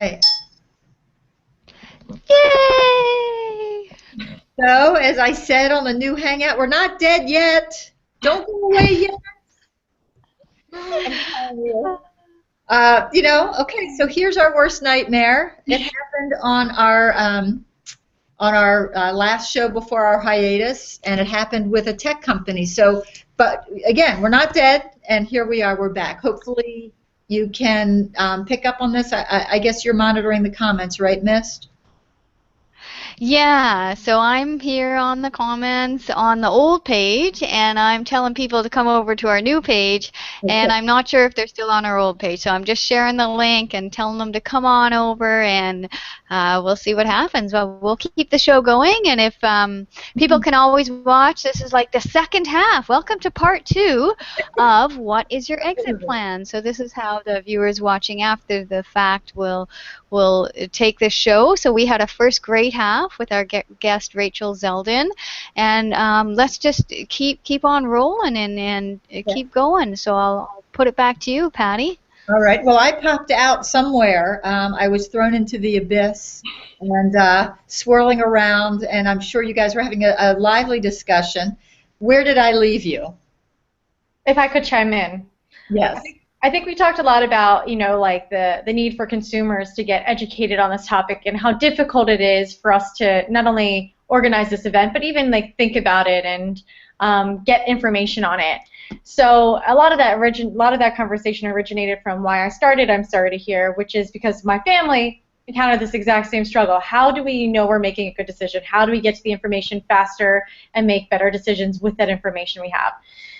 Hey. Yay! So, as I said on the new Hangout, we're not dead yet. Don't go away yet. I'm telling you. Okay, so here's our worst nightmare. It happened on our last show before our hiatus, and it happened with a tech company. So, but again, we're not dead, and here we are. We're back. Hopefully, you can pick up on this. I guess you're monitoring the comments, right, Mist? Yeah, so I'm here on the comments on the old page, and I'm telling people to come over to our new page, and I'm not sure if they're still on our old page, so I'm just sharing the link and telling them to come on over, and we'll see what happens. Well, we'll keep the show going, and if people can always watch, this is like the second half. Welcome to part 2 of What is Your Exit Plan? So this is how the viewers watching after the fact will take this show. So we had a first great half with our guest Rachel Zeldin, and let's just keep on rolling and keep going. So I'll put it back to you, Patty. All right. Well, I popped out somewhere. I was thrown into the abyss and swirling around, and I'm sure you guys were having a lively discussion. Where did I leave you? If I could chime in. Yes. I think we talked a lot about, like the need for consumers to get educated on this topic and how difficult it is for us to not only organize this event, but even like think about it and get information on it. So a lot of that conversation originated from why I started I'm Sorry to Hear, which is because my family encountered this exact same struggle. How do we know we're making a good decision? How do we get to the information faster and make better decisions with that information we have?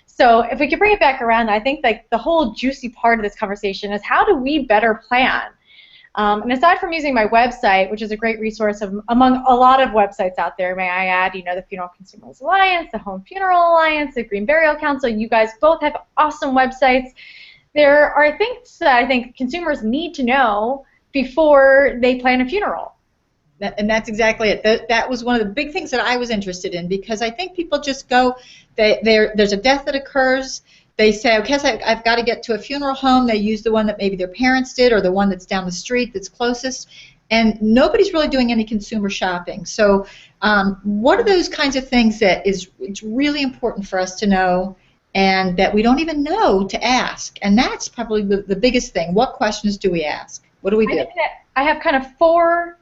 So if we could bring it back around, I think like the whole juicy part of this conversation is how do we better plan? And aside from using my website, which is a great resource among a lot of websites out there, may I add, the Funeral Consumers Alliance, the Home Funeral Alliance, the Green Burial Council, you guys both have awesome websites. There are things that I think consumers need to know before they plan a funeral. And that's exactly it. That was one of the big things that I was interested in, because I think people just go, there's a death that occurs, they say, okay, so I've got to get to a funeral home. They use the one that maybe their parents did or the one that's down the street that's closest, and nobody's really doing any consumer shopping. So what are those kinds of things that it's really important for us to know and that we don't even know to ask? And that's probably the biggest thing. What questions do we ask? What do we do? I have kind of four.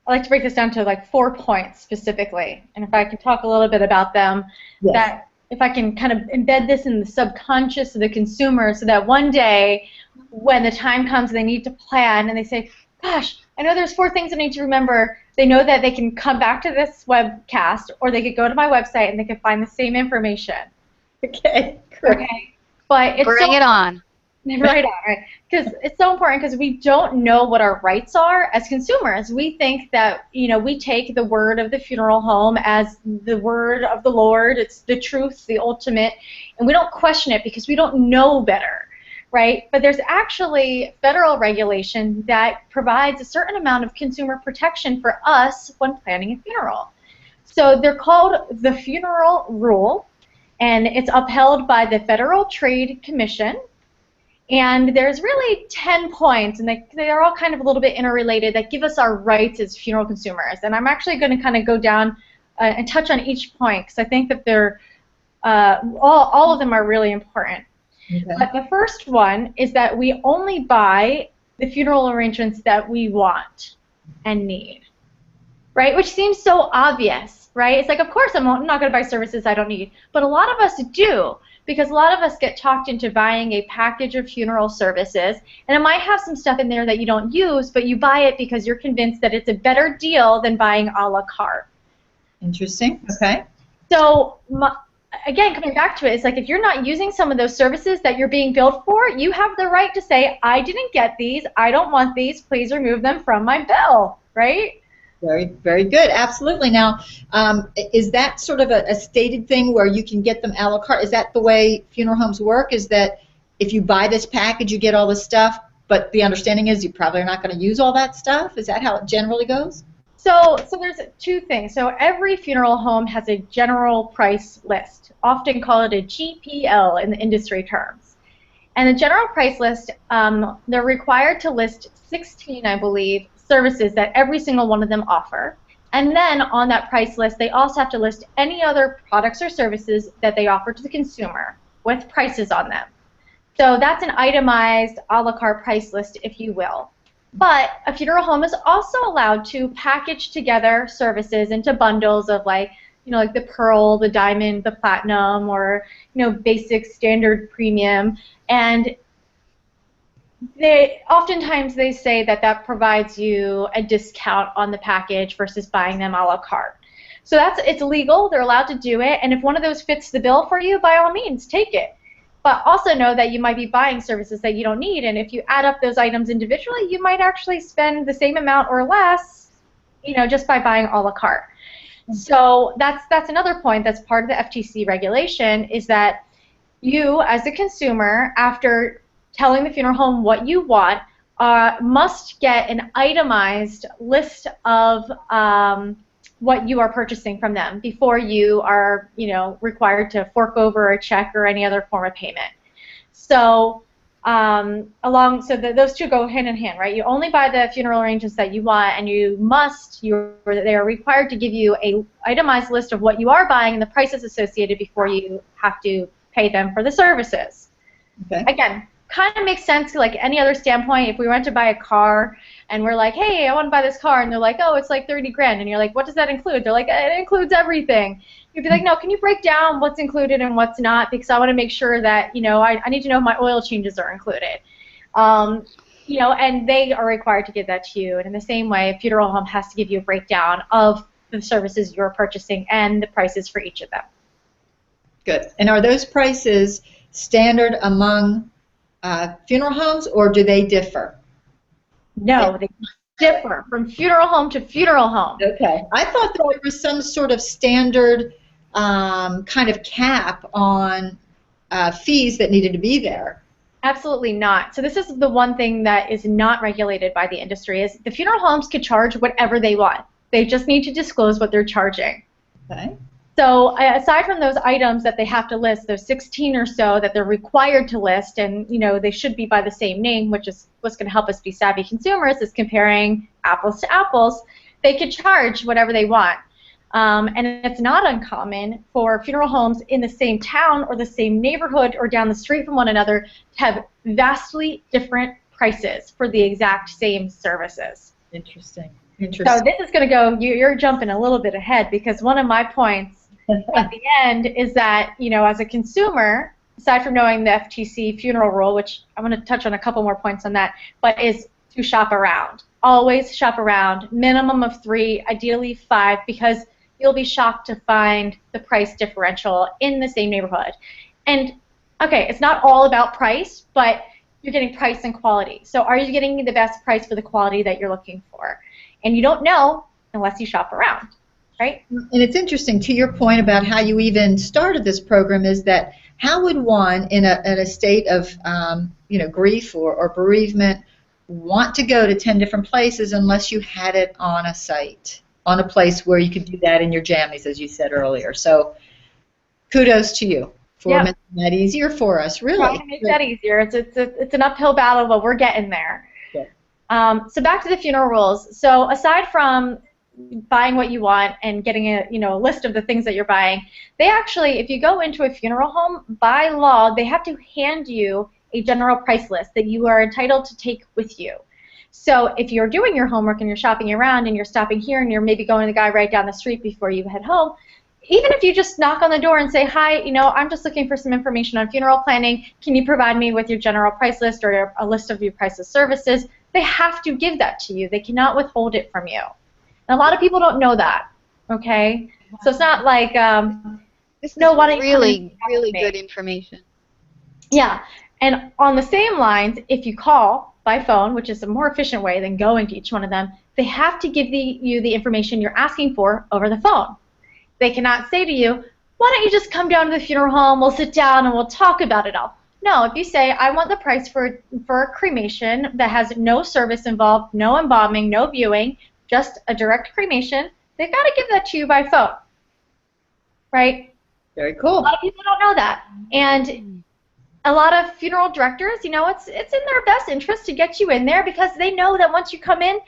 I like to break this down to like 4 points specifically, and if I can talk a little bit about them, Yes. That if I can kind of embed this in the subconscious of the consumer so that one day when the time comes they need to plan and they say, gosh, I know there's 4 things I need to remember, they know that they can come back to this webcast or they could go to my website and they could find the same information. Okay, correct. Okay, but it's Bring it on. Right on, right? Because it's so important because we don't know what our rights are as consumers. We think that, we take the word of the funeral home as the word of the Lord. It's the truth, the ultimate, and we don't question it because we don't know better, right? But there's actually federal regulation that provides a certain amount of consumer protection for us when planning a funeral. So they're called the Funeral Rule, and it's upheld by the Federal Trade Commission. And there's really 10 points, and they're all kind of a little bit interrelated, that give us our rights as funeral consumers. And I'm actually going to kind of go down and touch on each point, because I think that they're all of them are really important. Okay. But the first one is that we only buy the funeral arrangements that we want and need, right? Which seems so obvious, right? It's like, of course I'm not going to buy services I don't need, but a lot of us do. Because a lot of us get talked into buying a package of funeral services, and it might have some stuff in there that you don't use, but you buy it because you're convinced that it's a better deal than buying a la carte. Interesting. Okay. So, again, coming back to it, it's like if you're not using some of those services that you're being billed for, you have the right to say, I didn't get these, I don't want these, please remove them from my bill, right? Very, very good. Absolutely. Now, is that sort of a stated thing where you can get them a la carte? Is that the way funeral homes work? Is that if you buy this package, you get all this stuff, but the understanding is you probably are not going to use all that stuff? Is that how it generally goes? So there's 2 things. So every funeral home has a general price list, often called a GPL in the industry terms. And the general price list, they're required to list 16, I believe, services that every single one of them offer. And then on that price list, they also have to list any other products or services that they offer to the consumer with prices on them. So that's an itemized a la carte price list, if you will. But a funeral home is also allowed to package together services into bundles of like the pearl, the diamond, the platinum, or basic, standard, premium. And oftentimes they say that provides you a discount on the package versus buying them a la carte. So it's legal. They're allowed to do it. And if one of those fits the bill for you, by all means, take it. But also know that you might be buying services that you don't need, and if you add up those items individually, you might actually spend the same amount or less, just by buying a la carte. So that's another point that's part of the FTC regulation, is that you, as a consumer, after telling the funeral home what you want, must get an itemized list of what you are purchasing from them before you are, required to fork over a check or any other form of payment. So those two go hand in hand, right? You only buy the funeral arrangements that you want, and they are required to give you a itemized list of what you are buying and the prices associated before you have to pay them for the services. Okay. Again, kind of makes sense like any other standpoint. If we went to buy a car and we're like, hey, I want to buy this car, and they're like, oh, it's like 30 grand, and you're like, what does that include? They're like, it includes everything. You'd be like, no, can you break down what's included and what's not, because I want to make sure that I need to know if my oil changes are included. And they are required to give that to you. And in the same way, a funeral home has to give you a breakdown of the services you're purchasing and the prices for each of them. Good. And are those prices standard among funeral homes, or do they differ? No, they differ from funeral home to funeral home. Okay. I thought that there was some sort of standard kind of cap on fees that needed to be there. Absolutely not. So this is the one thing that is not regulated by the industry, is the funeral homes could charge whatever they want. They just need to disclose what they're charging. Okay. So aside from those items that they have to list, those 16 or so that they're required to list, and they should be by the same name, which is what's going to help us be savvy consumers, is comparing apples to apples, they could charge whatever they want. And it's not uncommon for funeral homes in the same town or the same neighborhood or down the street from one another to have vastly different prices for the exact same services. Interesting. So this is going to go, you're jumping a little bit ahead, because one of my points at the end is that, as a consumer, aside from knowing the FTC funeral rule, which I'm going to touch on a couple more points on that, but is to shop around. Always shop around, minimum of 3, ideally 5, because you'll be shocked to find the price differential in the same neighborhood. And, okay, it's not all about price, but you're getting price and quality. So are you getting the best price for the quality that you're looking for? And you don't know unless you shop around. Right? And it's interesting, to your point about how you even started this program, is that how would one in a state of grief or bereavement want to go to 10 different places unless you had it on a site, on a place where you could do that in your jammies, as you said earlier. So kudos to you for making that easier for us, really. Trying to make that easier. It's an uphill battle, but we're getting there. Yeah. So back to the funeral rules. So aside from buying what you want and getting a list of the things that you're buying, they actually, if you go into a funeral home, by law, they have to hand you a general price list that you are entitled to take with you. So if you're doing your homework and you're shopping around and you're stopping here and you're maybe going to the guy right down the street before you head home, even if you just knock on the door and say, hi, I'm just looking for some information on funeral planning, can you provide me with your general price list or a list of your price of services, they have to give that to you. They cannot withhold it from you. And a lot of people don't know that, okay? So it's not like, this is really good information. Yeah, and on the same lines, if you call by phone, which is a more efficient way than going to each one of them, they have to give you the information you're asking for over the phone. They cannot say to you, why don't you just come down to the funeral home, we'll sit down and we'll talk about it all. No, if you say, I want the price for a cremation that has no service involved, no embalming, no viewing, just a direct cremation, they've got to give that to you by phone, right? Very cool. A lot of people don't know that. And a lot of funeral directors, you know, it's in their best interest to get you in there because they know that once you come in,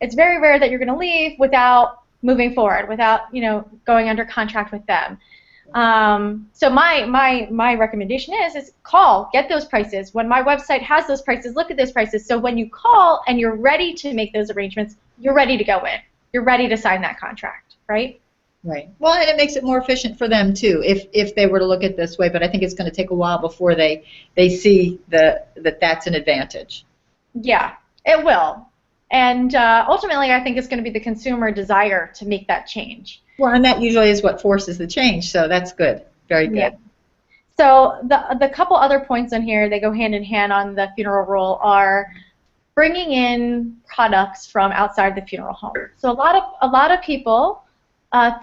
it's very rare that you're going to leave without moving forward, without, you know, going under contract with them. So my recommendation is call, get those prices. When my website has those prices, look at those prices. So when you call and you're ready to make those arrangements, you're ready to go in. You're ready to sign that contract, right? Right. Well, and it makes it more efficient for them too, if they were to look at it this way. But I think it's going to take a while before they see that that's an advantage. Yeah, it will. And ultimately, I think it's going to be the consumer desire to make that change. Well, and that usually is what forces the change. So that's good. Very good. Yeah. So the couple other points on here, they go hand in hand on the funeral rule, are bringing in products from outside the funeral home. So a lot of people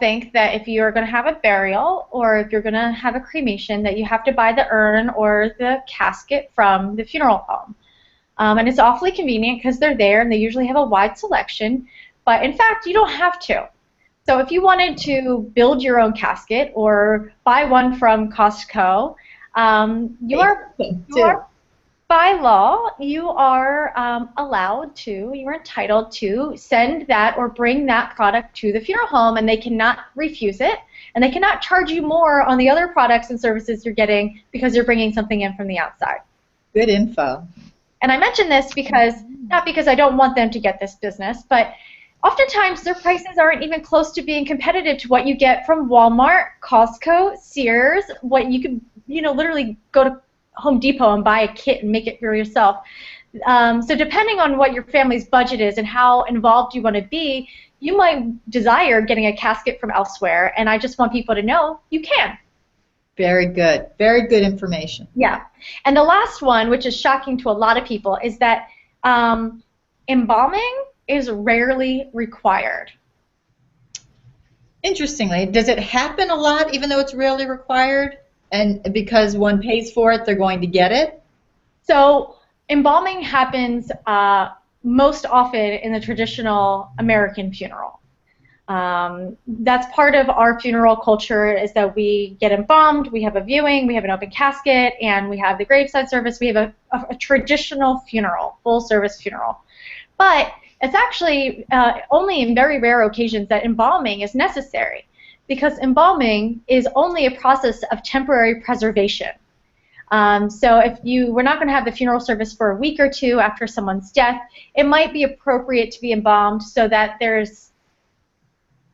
think that if you're going to have a burial or if you're going to have a cremation, that you have to buy the urn or the casket from the funeral home. And it's awfully convenient because they're there and they usually have a wide selection. But in fact, you don't have to. So if you wanted to build your own casket or buy one from Costco, by law, you are you're entitled to send that or bring that product to the funeral home, and they cannot refuse it, and they cannot charge you more on the other products and services you're getting because you're bringing something in from the outside. Good info. And I mention this because, not because I don't want them to get this business, but oftentimes their prices aren't even close to being competitive to what you get from Walmart, Costco, Sears, what you could, you know, literally go to Home Depot and buy a kit and make it for yourself. So depending on what your family's budget is and how involved you want to be, you might desire getting a casket from elsewhere, and I just want people to know you can. Very good. Very good information. Yeah. And the last one, which is shocking to a lot of people, is that embalming is rarely required. Interestingly, does it happen a lot even though it's rarely required? And because one pays for it, they're going to get it? So embalming happens most often in the traditional American funeral. That's part of our funeral culture, is that we get embalmed, we have a viewing, we have an open casket, and we have the graveside service. We have a traditional funeral, full-service funeral. But it's actually only in very rare occasions that embalming is necessary, because embalming is only a process of temporary preservation. So if you were not going to have the funeral service for a week or two after someone's death, it might be appropriate to be embalmed so that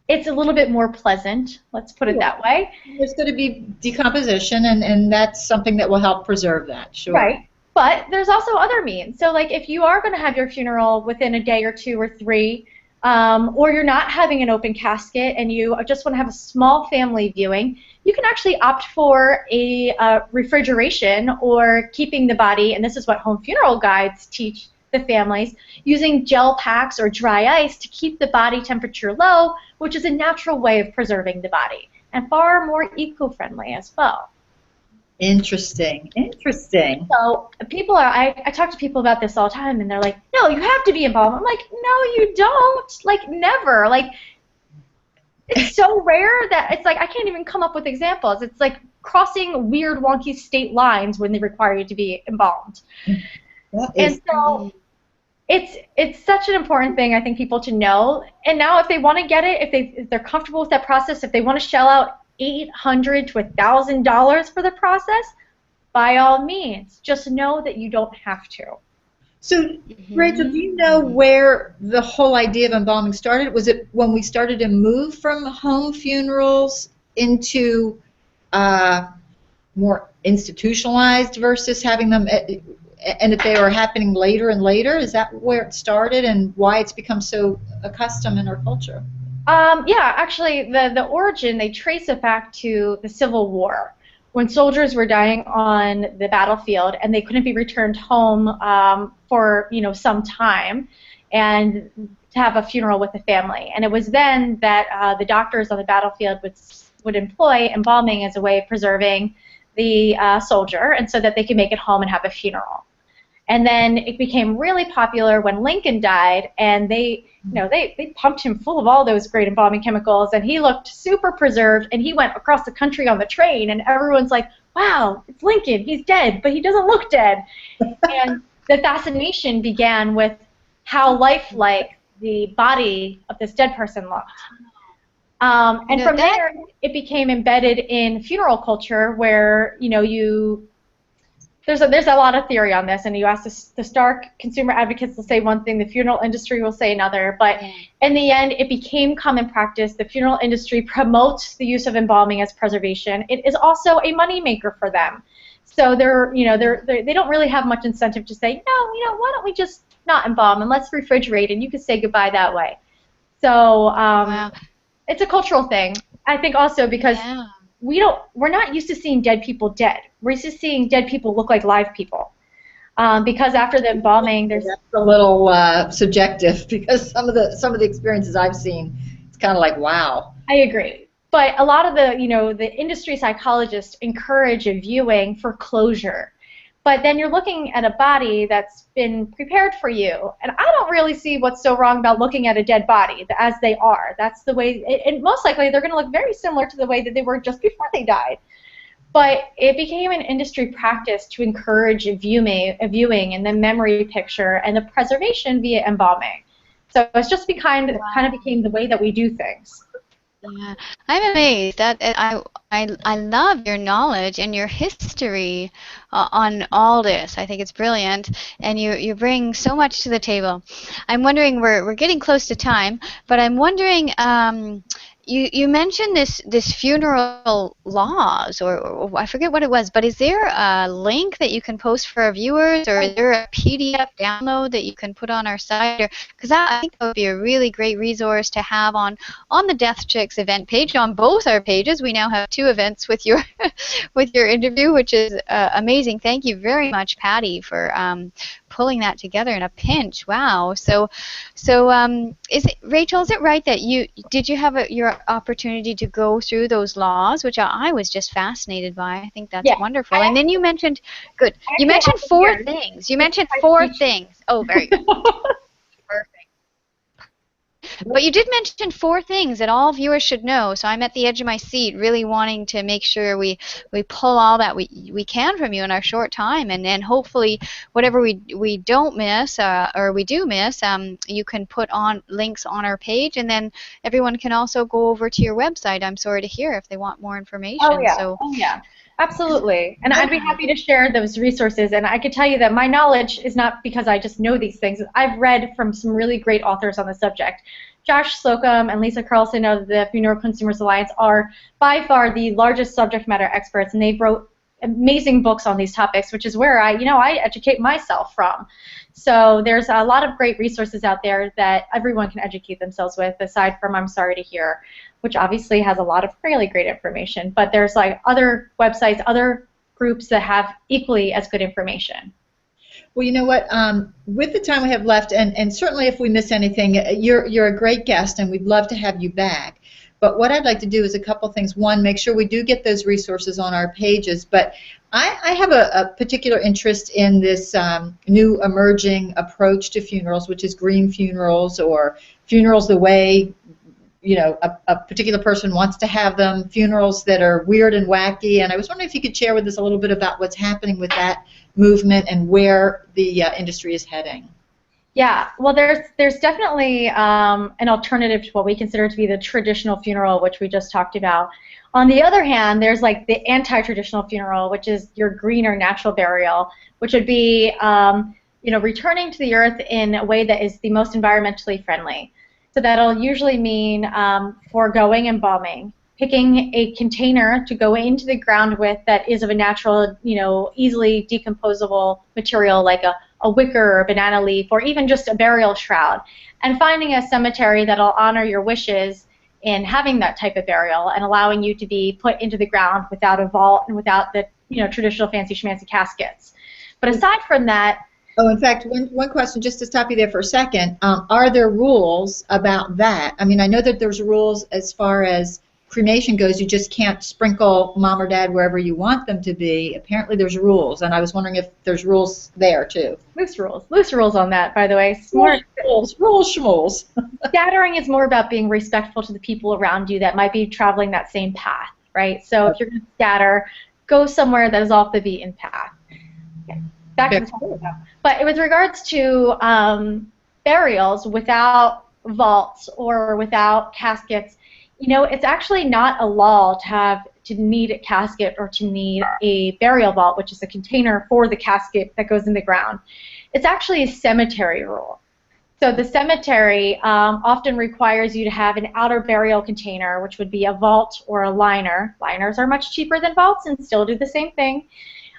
it's a little bit more pleasant, let's put it that way. There's going to be decomposition, and that's something that will help preserve that, sure. Right, but there's also other means. So like if you are going to have your funeral within a day or two or three, or you're not having an open casket and you just want to have a small family viewing, you can actually opt for a refrigeration or keeping the body, and this is what home funeral guides teach the families, using gel packs or dry ice to keep the body temperature low, which is a natural way of preserving the body, and far more eco-friendly as well. Interesting, interesting. So people I talk to people about this all the time, and they're like, no, you have to be embalmed. I'm like, no, you don't. Like, never. Like, it's so rare that it's like I can't even come up with examples. It's like crossing weird, wonky state lines when they require you to be embalmed. And so it's such an important thing, I think, people to know. And now if they want to get it, if they're comfortable with that process, if they want to shell out $800 to $1,000 for the process, by all means, just know that you don't have to. So, Rachel, do you know where the whole idea of embalming started? Was it when we started to move from home funerals into more institutionalized versus having them, and that they were happening later and later? Is that where it started and why it's become so accustomed in our culture? Yeah, actually, the origin, they trace it back to the Civil War, when soldiers were dying on the battlefield and they couldn't be returned home for some time, and to have a funeral with the family. And it was then that the doctors on the battlefield would employ embalming as a way of preserving the soldier, and so that they could make it home and have a funeral. And then it became really popular when Lincoln died, and they pumped him full of all those great embalming chemicals, and he looked super preserved, and he went across the country on the train, and everyone's like, wow, it's Lincoln. He's dead, but he doesn't look dead. And the fascination began with how lifelike the body of this dead person looked. And from there, it became embedded in funeral culture, where there's a lot of theory on this, and you ask the stark consumer advocates will say one thing, the funeral industry will say another, but in the end, it became common practice. The funeral industry promotes the use of embalming as preservation. It is also a moneymaker for them. So they don't really have much incentive to say, no, why don't we just not embalm and let's refrigerate and you can say goodbye that way. So Wow. it's a cultural thing. I think also because we're not used to seeing dead people dead. We're used to seeing dead people look like live people. Because after the embalming, there's that's a little subjective, because some of the experiences I've seen, it's kind of like, wow. I agree. But a lot of the industry psychologists encourage a viewing for closure. But then you're looking at a body that's been prepared for you. And I don't really see what's so wrong about looking at a dead body as they are. That's the way, and most likely they're going to look very similar to the way that they were just before they died. But it became an industry practice to encourage a viewing and the memory picture and the preservation via embalming. So it's just kind of became the way that we do things. Yeah, I'm amazed. I love your knowledge and your history on all this. I think it's brilliant, and you bring so much to the table. I'm wondering, we're getting close to time, but I'm wondering, you mentioned this funeral laws, or I forget what it was, but is there a link that you can post for our viewers, or is there a PDF download that you can put on our site? Because I think that would be a really great resource to have on the Death Chicks event page. On both our pages, we now have 2 events with your with your interview, which is amazing. Thank you very much, Patty, for pulling that together in a pinch. Wow. So Rachel, is it right that you have your opportunity to go through those laws, which I was just fascinated by? I think that's wonderful. And then you mentioned, you mentioned 4 things. You mentioned 4 things. Oh, very good. Perfect. But you did mention 4 things that all viewers should know, so I'm at the edge of my seat really wanting to make sure we pull all that we can from you in our short time, and then hopefully whatever we don't miss or we do miss, you can put on links on our page, and then everyone can also go over to your website, I'm sorry to hear, if they want more information. Oh yeah. Absolutely. And I'd be happy to share those resources. And I could tell you that my knowledge is not because I just know these things. I've read from some really great authors on the subject. Josh Slocum and Lisa Carlson of the Funeral Consumers Alliance are by far the largest subject matter experts, and they wrote amazing books on these topics, which is where I educate myself from. So there's a lot of great resources out there that everyone can educate themselves with, aside from I'm Sorry to Hear, which obviously has a lot of really great information. But there's like other websites, other groups that have equally as good information. Well, you know what? With the time we have left, and certainly if we miss anything, you're a great guest, and we'd love to have you back. But what I'd like to do is a couple things. One, make sure we do get those resources on our pages. But I have a particular interest in this new emerging approach to funerals, which is green funerals, or funerals the way a particular person wants to have them, funerals that are weird and wacky. And I was wondering if you could share with us a little bit about what's happening with that movement and where the industry is heading. Yeah, well, there's definitely an alternative to what we consider to be the traditional funeral, which we just talked about. On the other hand, there's like the anti-traditional funeral, which is your green or natural burial, which would be returning to the earth in a way that is the most environmentally friendly. So that'll usually mean foregoing embalming, picking a container to go into the ground with that is of a natural, easily decomposable material like a wicker or a banana leaf, or even just a burial shroud, and finding a cemetery that'll honor your wishes in having that type of burial and allowing you to be put into the ground without a vault and without the traditional fancy schmancy caskets. But aside from that, oh, in fact, one question, just to stop you there for a second, are there rules about that? I mean, I know that there's rules as far as cremation goes. You just can't sprinkle mom or dad wherever you want them to be. Apparently there's rules, and I was wondering if there's rules there, too. Loose rules on that, by the way. Rules, schmoles. Scattering is more about being respectful to the people around you that might be traveling that same path, right? So if you're going to scatter, go somewhere that is off the beaten path. Okay. Back to the topic now. But with regards to burials without vaults or without caskets, you know, it's actually not a law to need a casket or to need a burial vault, which is a container for the casket that goes in the ground. It's actually a cemetery rule. So the cemetery often requires you to have an outer burial container, which would be a vault or a liner. Liners are much cheaper than vaults and still do the same thing.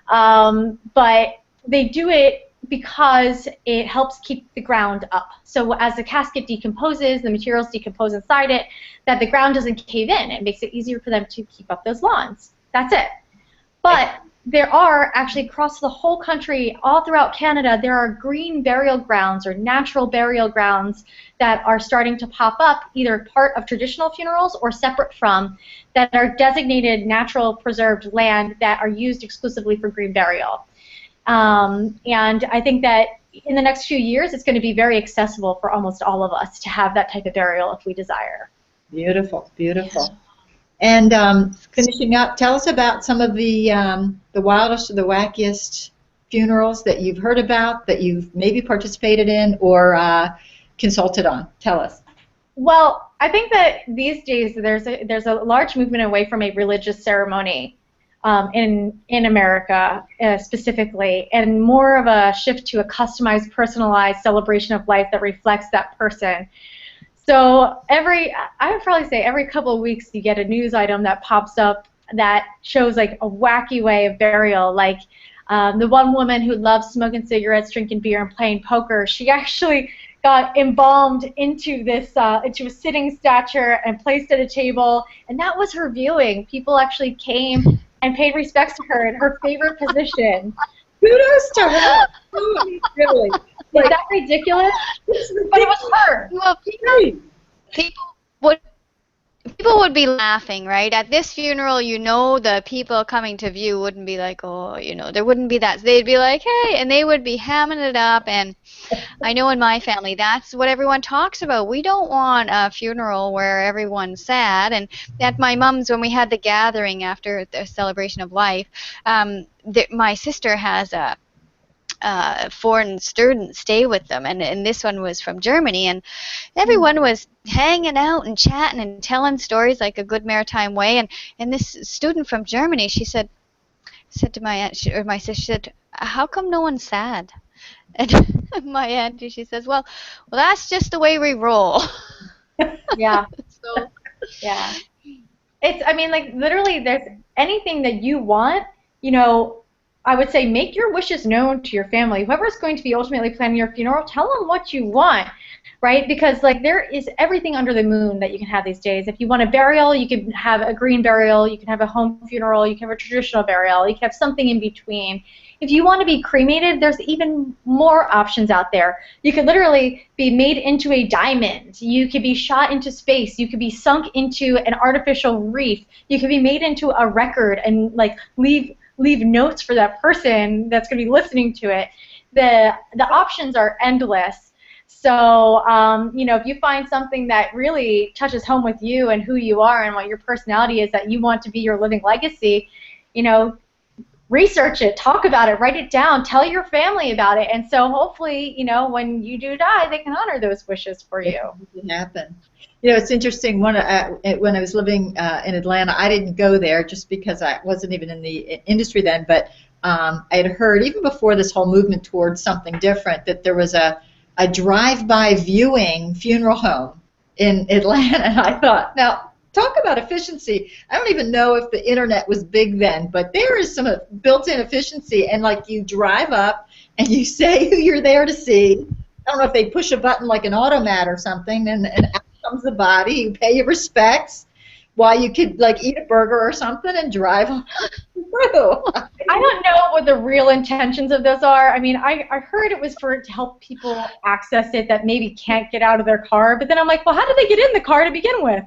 But they do it because it helps keep the ground up. So as the casket decomposes, the materials decompose inside it, that the ground doesn't cave in. It makes it easier for them to keep up those lawns. That's it. But there are actually across the whole country, all throughout Canada, there are green burial grounds or natural burial grounds that are starting to pop up, either part of traditional funerals or separate from, that are designated natural preserved land that are used exclusively for green burial. And I think that in the next few years, it's going to be very accessible for almost all of us to have that type of burial if we desire. Beautiful, beautiful. And finishing up, tell us about some of the wildest or the wackiest funerals that you've heard about, that you've maybe participated in or consulted on. Tell us. Well, I think that these days there's a large movement away from a religious ceremony in America specifically, and more of a shift to a customized, personalized celebration of life that reflects that person. So I would probably say every couple of weeks you get a news item that pops up that shows like a wacky way of burial. Like the one woman who loves smoking cigarettes, drinking beer, and playing poker, she actually got embalmed into a sitting stature and placed at a table, and that was her viewing. People actually came and paid respects to her in her favorite position. Kudos to her. Really. Is that ridiculous? But it was her. Well, people would be laughing, right? At this funeral, you know, the people coming to view wouldn't be like, oh, you know, there wouldn't be that. They'd be like, hey, and they would be hamming it up. And I know in my family, that's what everyone talks about. We don't want a funeral where everyone's sad. And at my mom's, when we had the gathering after the celebration of life, my sister has a foreign student stay with them, and this one was from Germany, and everyone was hanging out and chatting and telling stories like a good maritime way, and this student from Germany, she said to my aunt, or my sister, she said, how come no one's sad? And my auntie, she says, well, that's just the way we roll. Yeah. So, yeah. I mean, like, literally, there's anything that you want, you know, I would say make your wishes known to your family. Whoever's going to be ultimately planning your funeral, tell them what you want, right? Because like there is everything under the moon that you can have these days. If you want a burial, you can have a green burial, you can have a home funeral, you can have a traditional burial, you can have something in between. If you want to be cremated, there's even more options out there. You could literally be made into a diamond. You could be shot into space. You could be sunk into an artificial reef. You could be made into a record and like leave notes for that person that's going to be listening to it. The options are endless. So, you know, if you find something that really touches home with you and who you are and what your personality is that you want to be your living legacy, you know, research it, talk about it, write it down, tell your family about it. And so hopefully, you know, when you do die, they can honor those wishes for you. It can happen. You know, it's interesting. When I was living in Atlanta, I didn't go there just because I wasn't even in the industry then, but I had heard, even before this whole movement towards something different, that there was a drive-by viewing funeral home in Atlanta. And I thought, now, talk about efficiency. I don't even know if the internet was big then, but there is some built-in efficiency. And, like, you drive up and you say who you're there to see. I don't know if they push a button like an automat or something, and out comes the body. You pay your respects while you could, like, eat a burger or something and drive through. I don't know what the real intentions of those are. I mean, I heard it was to help people access it that maybe can't get out of their car. But then I'm like, well, how did they get in the car to begin with?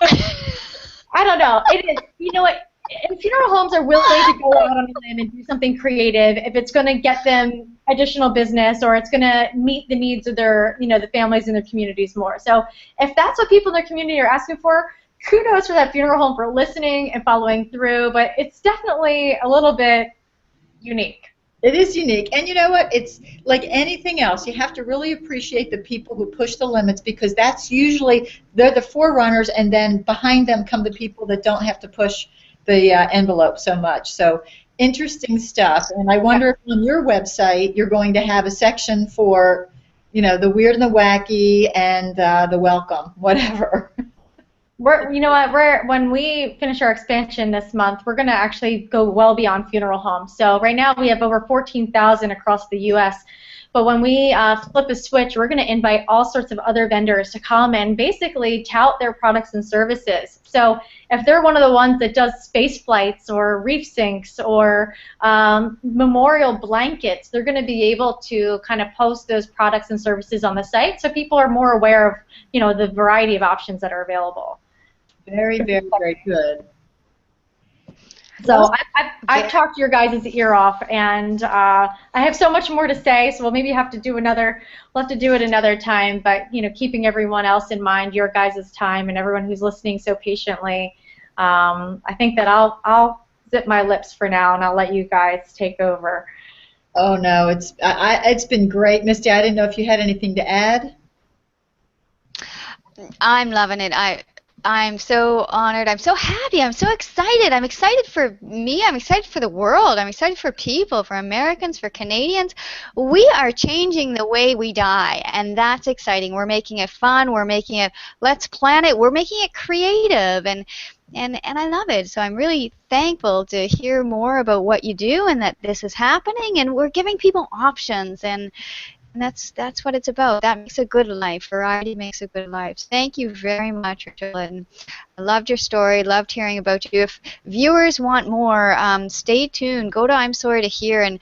I don't know. It is, you know what? And funeral homes are willing to go out on a limb and do something creative if it's going to get them additional business or it's going to meet the needs of their, you know, the families in their communities more. So if that's what people in their community are asking for, kudos for that funeral home for listening and following through, but it's definitely a little bit unique. It is unique. And you know what? It's like anything else. You have to really appreciate the people who push the limits, because that's usually, they're the forerunners, and then behind them come the people that don't have to push the envelope so much. So interesting stuff. And I wonder if on your website you're going to have a section for, you know, the weird and the wacky and the welcome, whatever. You know what? When we finish our expansion this month, we're going to actually go well beyond funeral homes. So right now we have over 14,000 across the U.S. But when we flip a switch, we're going to invite all sorts of other vendors to come and basically tout their products and services. So if they're one of the ones that does space flights or reef sinks or memorial blankets, they're going to be able to kind of post those products and services on the site, so people are more aware of, you know, the variety of options that are available. Very, very, very good. So I've talked your guys' ear off, and I have so much more to say. So we'll maybe have to do another. We'll have to do it another time. But you know, keeping everyone else in mind, your guys' time, and everyone who's listening so patiently, I think that I'll zip my lips for now, and I'll let you guys take over. Oh no, it's been great, Misty. I didn't know if you had anything to add. I'm loving it. I'm so honored. I'm so happy. I'm so excited. I'm excited for me. I'm excited for the world. I'm excited for people, for Americans, for Canadians. We are changing the way we die, and that's exciting. We're making it fun. We're making it, let's plan it. We're making it creative, and I love it. So I'm really thankful to hear more about what you do and that this is happening, and we're giving people options, and that's what it's about. That makes a good life. Variety makes a good life. Thank you very much, Rachel. And I loved your story. Loved hearing about you. If viewers want more, stay tuned. Go to I'm Sorry to Hear. And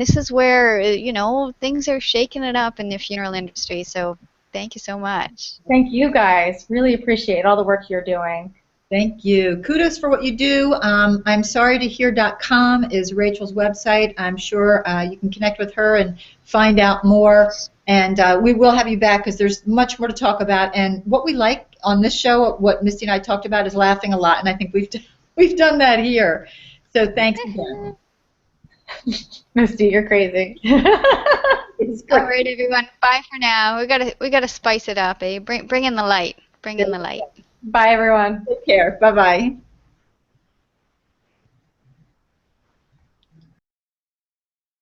this is where, you know, things are shaking it up in the funeral industry. So thank you so much. Thank you, guys. Really appreciate all the work you're doing. Thank you. Kudos for what you do. I'mSorryToHear.com is Rachel's website. I'm sure you can connect with her and find out more. And we will have you back, because there's much more to talk about. And what we like on this show, what Misty and I talked about, is laughing a lot. And I think we've done that here. So thanks again. Misty, you're crazy. All right, everyone. Bye for now. We gotta spice it up, eh? Bring in the light. Bring in the light. Bye, everyone. Take care. Bye-bye.